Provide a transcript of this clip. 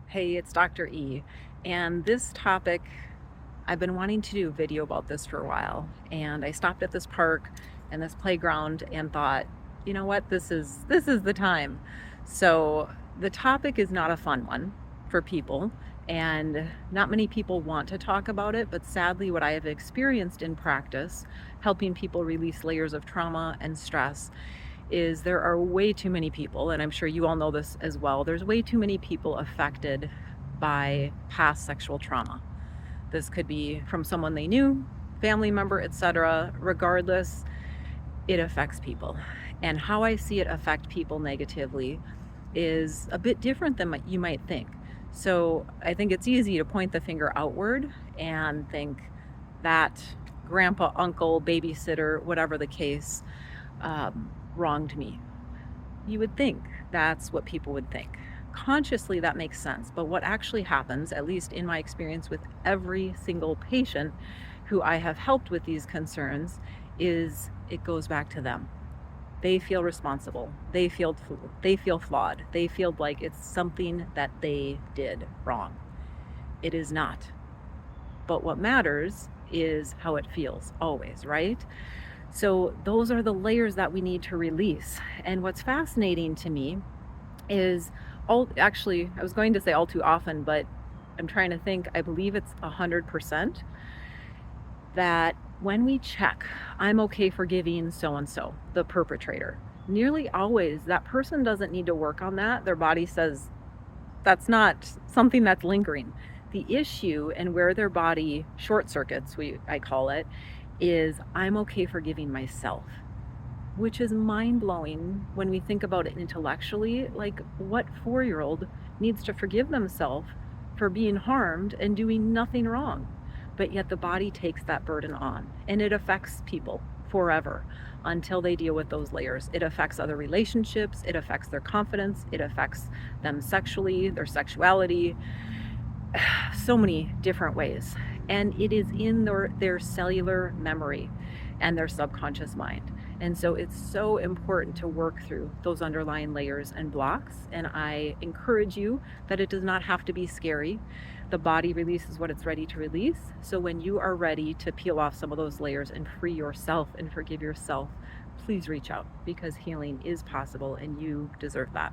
Hey, it's Dr. E. And this topic, I've been wanting to do a video about this for a while. And I stopped at this park and this playground and thought, you know what, this is the time. So the topic is not a fun one for people, and not many people want to talk about it, but sadly what I have experienced in practice, helping people release layers of trauma and stress, is there are way too many people, and I'm sure you all know this as well, there's way too many people affected by past sexual trauma. This could be from someone they knew, family member, etc. Regardless, it affects people. And how I see it affect people negatively is a bit different than you might think. So I think it's easy to point the finger outward and think that grandpa, uncle, babysitter, whatever the case, wronged me. You would think that's what people would think. Consciously, that makes sense. But what actually happens, at least in my experience with every single patient who I have helped with these concerns, is it goes back to them. They feel responsible. They feel flawed. They feel like it's something that they did wrong. It is not. But what matters is how it feels always, right? So those are the layers that we need to release. And what's fascinating to me is I was going to say all too often, but I'm trying to think, I believe it's 100% that when we check, I'm okay forgiving so-and-so, the perpetrator, nearly always that person doesn't need to work on that. Their body says that's not something that's lingering. The issue and where their body short circuits, I call it, is I'm okay forgiving myself, which is mind-blowing when we think about it intellectually. Like, what 4-year-old needs to forgive themselves for being harmed and doing nothing wrong? But yet the body takes that burden on, and it affects people forever until they deal with those layers. It affects other relationships, it affects their confidence, it affects them sexually, their sexuality, so many different ways. And it is in their cellular memory and their subconscious mind. And so it's so important to work through those underlying layers and blocks. And I encourage you that it does not have to be scary. The body releases what it's ready to release. So when you are ready to peel off some of those layers and free yourself and forgive yourself, please reach out, because healing is possible and you deserve that.